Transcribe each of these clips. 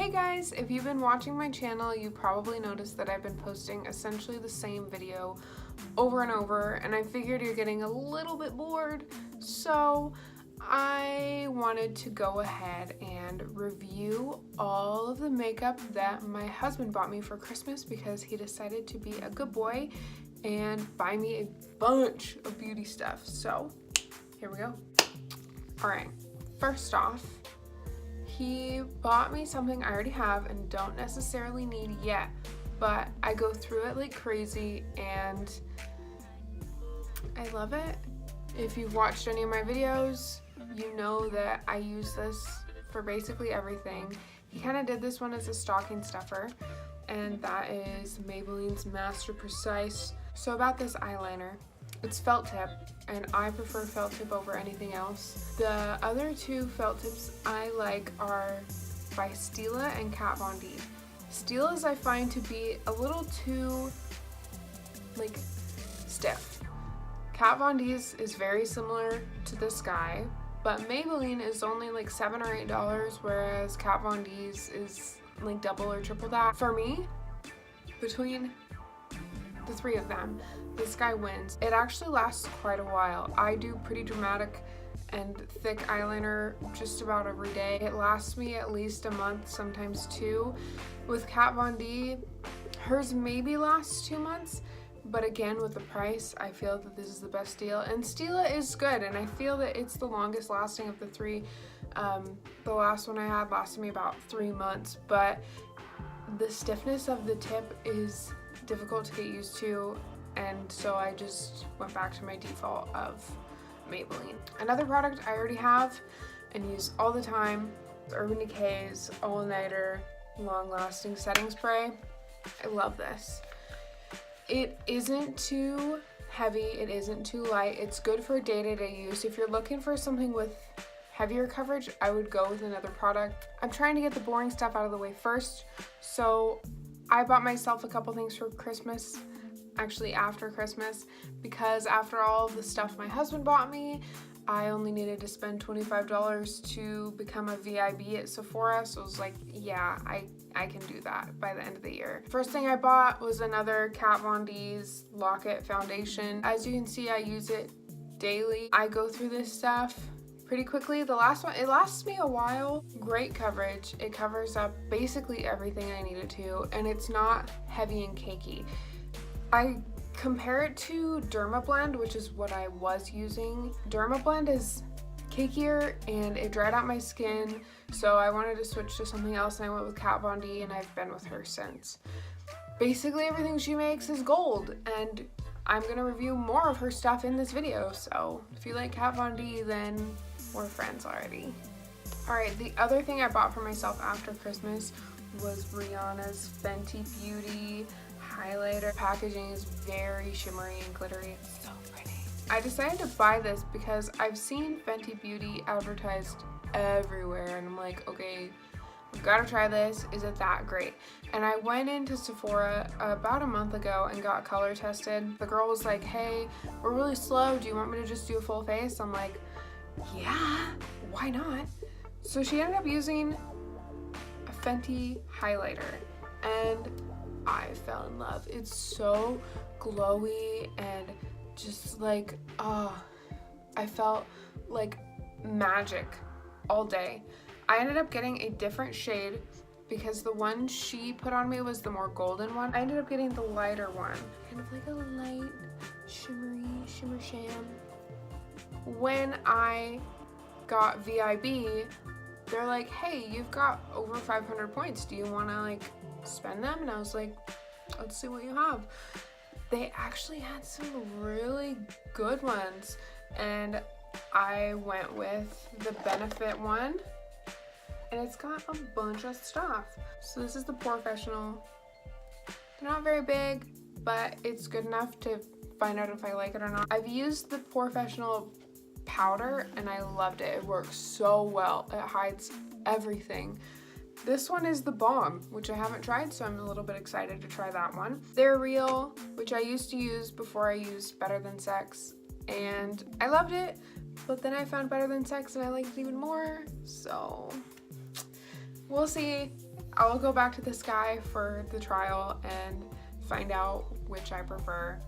Hey guys, if you've been watching my channel, you probably noticed that I've been posting essentially the same video over and over, and I figured you're getting a little bit bored, so I wanted to go ahead and review all of the makeup that my husband bought me for Christmas because he decided to be a good boy and buy me a bunch of beauty stuff. So here we go. Alright, first off, he bought me something I already have and don't necessarily need yet, but I go through it like crazy and I love it. If you've watched any of my videos, you know that I use this for basically everything. He kind of did this one as a stocking stuffer, and that is Maybelline's Masterprecise. So about this eyeliner, it's felt tip, and I prefer felt tip over anything else. The other two felt tips I like are by Stila and Kat Von D. Stila's I find to be a little too like stiff. Kat Von D's is very similar to this guy, but Maybelline is only like $7 or $8, whereas Kat Von D's is like double or triple that. For me, between the three of them, this guy wins. It actually lasts quite a while. I do pretty dramatic and thick eyeliner just about every day. It lasts me at least a month, sometimes two. With Kat Von D, hers maybe lasts 2 months, but again, with the price, I feel that this is the best deal. And Stila is good, and I feel that it's the longest lasting of the three. The last one I had lasted me about 3 months, but the stiffness of the tip is difficult to get used to, and so I just went back to my default of Maybelline. Another product I already have and use all the time is Urban Decay's All Nighter Long Lasting Setting Spray. I love this. It isn't too heavy, it isn't too light, it's good for day-to-day use. If you're looking for something with heavier coverage, I would go with another product. I'm trying to get the boring stuff out of the way first, so I bought myself a couple things for Christmas, actually after Christmas, because after all the stuff my husband bought me, I only needed to spend $25 to become a VIB at Sephora, so I was like, yeah, I can do that by the end of the year. First thing I bought was another Kat Von D's Lock-It foundation. As you can see, I use it daily. I go through this stuff pretty quickly. The last one, it lasts me a while. Great coverage. It covers up basically everything I need it to, and it's not heavy and cakey. I compare it to Dermablend, which is what I was using. Dermablend is cakier and it dried out my skin, so I wanted to switch to something else, and I went with Kat Von D, and I've been with her since. Basically everything she makes is gold, and I'm gonna review more of her stuff in this video, so if you like Kat Von D, then we're friends already. Alright, the other thing I bought for myself after Christmas was Rihanna's Fenty Beauty highlighter. Packaging is very shimmery and glittery. It's so pretty. I decided to buy this because I've seen Fenty Beauty advertised everywhere, and I'm like, okay, I've got to try this. Is it that great? And I went into Sephora about a month ago and got color tested. The girl was like, hey, we're really slow. Do you want me to just do a full face? I'm like, yeah, why not? So she ended up using a Fenty highlighter, and I fell in love. It's so glowy and just like, I felt like magic all day. I ended up getting a different shade because the one she put on me was the more golden one. I ended up getting the lighter one, kind of like a light shimmery shimmer sham. When I got VIB, they're like, hey, you've got over 500 points. Do you want to like spend them? And I was like, let's see what you have. They actually had some really good ones, and I went with the Benefit one, and it's got a bunch of stuff. So this is the Professional. They're not very big, but it's good enough to find out if I like it or not. I've used the Professional powder and I loved it. It works so well. It hides everything. This one is the Balm, which I haven't tried, so I'm a little bit excited to try that one. They're Real, which I used to use before I used Better Than Sex, and I loved it, but then I found Better Than Sex and I liked it even more, so we'll see. I will go back to this guy for the trial and find out which I prefer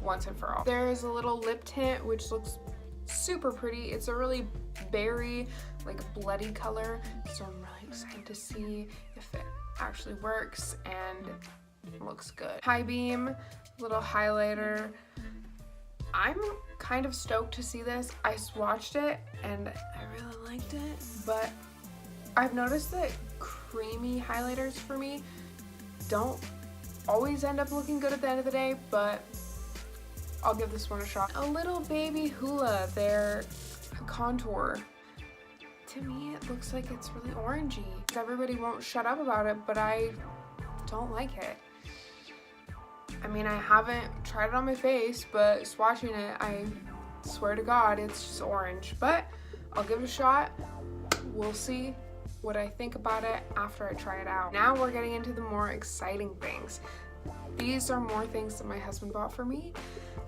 once and for all. There is a little lip tint which looks super pretty. It's a really berry, like bloody color, so I'm really excited to see if it actually works and looks good. High Beam little highlighter. I'm kind of stoked to see this. I swatched it and I really liked it, but I've noticed that creamy highlighters for me don't always end up looking good at the end of the day, but I'll give this one a shot. A little baby hula, their contour. To me, it looks like it's really orangey. Everybody won't shut up about it, but I don't like it. I mean, I haven't tried it on my face, but swatching it, I swear to God, it's just orange. But I'll give it a shot. We'll see what I think about it after I try it out. Now we're getting into the more exciting things. These are more things that my husband bought for me,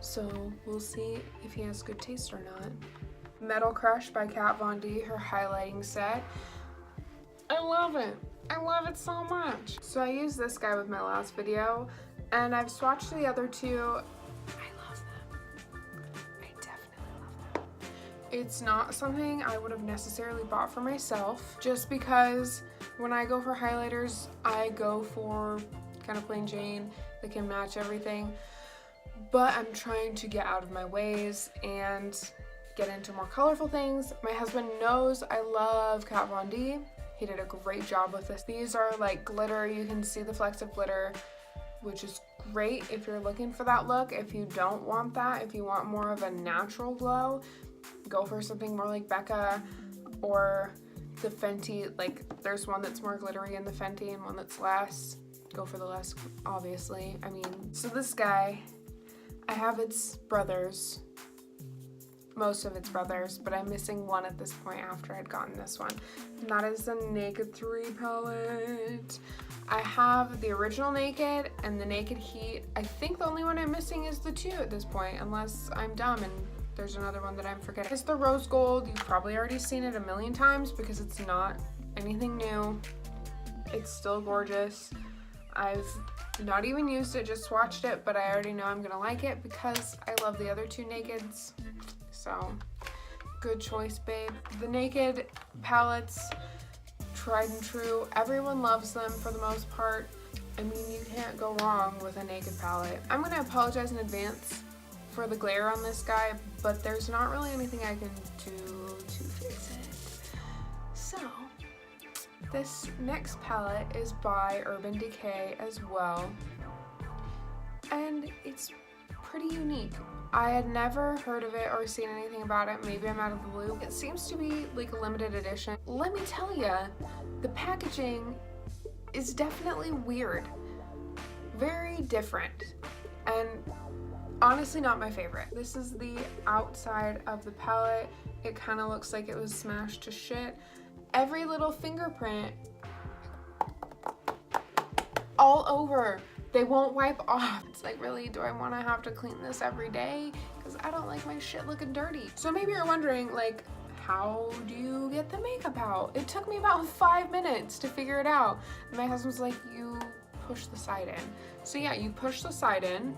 so we'll see if he has good taste or not. Metal Crush by Kat Von D, her highlighting set. I love it. I love it so much. So I used this guy with my last video, and I've swatched the other two. I love them. I definitely love them. It's not something I would have necessarily bought for myself, just because when I go for highlighters, I go for kind of plain Jane that can match everything. But I'm trying to get out of my ways and get into more colorful things. My husband knows I love Kat Von D. He did a great job with this. These are like glitter. You can see the flecks of glitter, which is great if you're looking for that look. If you don't want that, if you want more of a natural glow, go for something more like Becca or the Fenty. Like there's one that's more glittery in the Fenty and one that's less. Go for the less, obviously. I mean, so this guy, I have its brothers, most of its brothers, but I'm missing one at this point after I'd gotten this one. And that is the Naked 3 palette. I have the original Naked and the Naked Heat. I think the only one I'm missing is the 2 at this point, unless I'm dumb and there's another one that I'm forgetting. It's the Rose Gold. You've probably already seen it a million times because it's not anything new. It's still gorgeous. I've not even used it, just swatched it, but I already know I'm gonna like it because I love the other 2 Nakeds. So, good choice, babe. The Naked palettes, tried and true. Everyone loves them for the most part. I mean, you can't go wrong with a Naked palette. I'm gonna apologize in advance for the glare on this guy, but there's not really anything I can do to fix it. So, this next palette is by Urban Decay as well, and it's pretty unique. I had never heard of it or seen anything about it. Maybe I'm out of the loop. It seems to be like a limited edition. Let me tell you, the packaging is definitely weird. Very different, and honestly not my favorite. This is the outside of the palette. It kind of looks like it was smashed to shit. Every little fingerprint all over. They won't wipe off. It's like, really, do I want to have to clean this every day? Because I don't like my shit looking dirty. So maybe you're wondering, like, how do you get the makeup out? It took me about 5 minutes to figure it out. And my husband's like, you push the side in. So yeah, you push the side in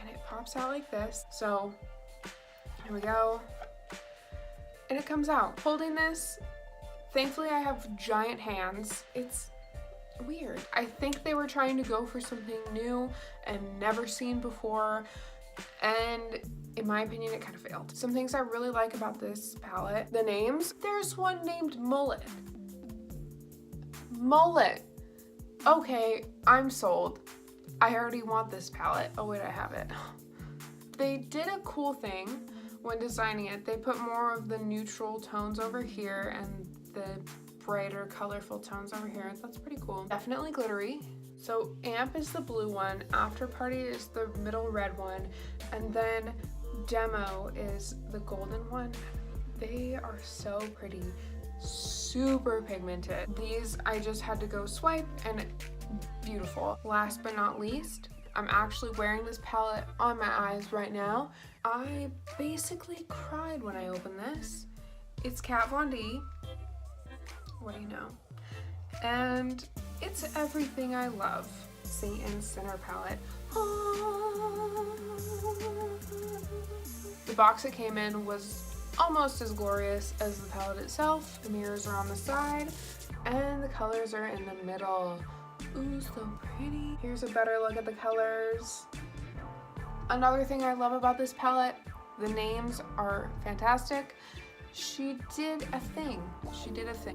and it pops out like this. So here we go. And it comes out. Holding this, thankfully I have giant hands. It's weird. I think they were trying to go for something new and never seen before, and in my opinion it kind of failed. Some things I really like about this palette, the names. There's one named Mullet. Mullet. Okay, I'm sold. I already want this palette. Oh wait, I have it. They did a cool thing when designing it. They put more of the neutral tones over here and the brighter, colorful tones over here. That's pretty cool. Definitely glittery. So Amp is the blue one, After Party is the middle red one, and then Demo is the golden one. They are so pretty, super pigmented. These I just had to go swipe, and beautiful. Last but not least, I'm actually wearing this palette on my eyes right now. I basically cried when I opened this. It's Kat Von D. What do you know? and it's everything I love. Saint Sinner palette. The box it came in was almost as glorious as the palette itself. The mirrors are on the side and the colors are in the middle. Ooh, so pretty. Here's a better look at the colors. Another thing I love about this palette, the names are fantastic. She did a thing.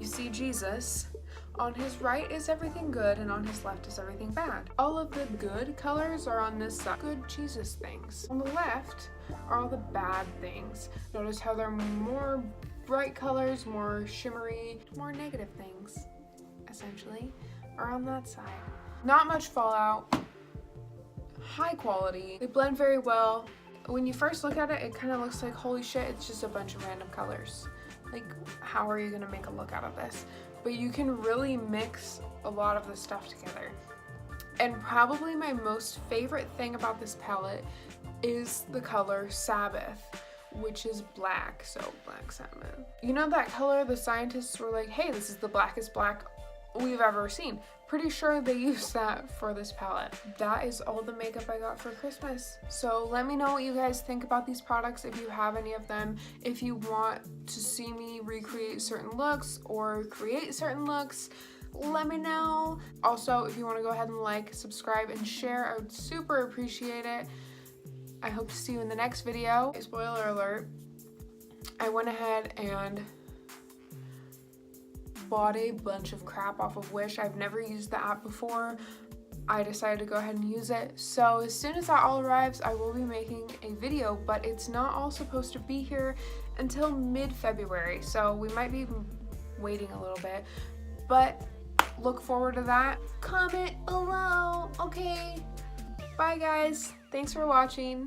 You see Jesus. On his right is everything good and on his left is everything bad. All of the good colors are on this side. Good Jesus things. On the left are all the bad things. Notice how they're more bright colors, more shimmery, more negative things, essentially, are on that side. Not much fallout. High quality. They blend very well. When you first look at it, it kind of looks like, holy shit, it's just a bunch of random colors. Like, how are you gonna make a look out of this? But you can really mix a lot of the stuff together. And probably my most favorite thing about this palette is the color Sabbath, which is black, so black salmon. You know that color the scientists were like, hey, this is the blackest black we've ever seen. Pretty sure they used that for this palette. That is all the makeup I got for Christmas. So let me know what you guys think about these products, if you have any of them, if you want to see me recreate certain looks or create certain looks, let me know. Also, if you want to go ahead and like, subscribe, and share, I would super appreciate it. I hope to see you in the next video. Spoiler alert, I went ahead and bought a bunch of crap off of Wish. I've never used the app before. I decided to go ahead and use it. So as soon as that all arrives, I will be making a video, but it's not all supposed to be here until mid-February. So we might be waiting a little bit, but look forward to that. Comment below. Okay, bye guys. Thanks for watching.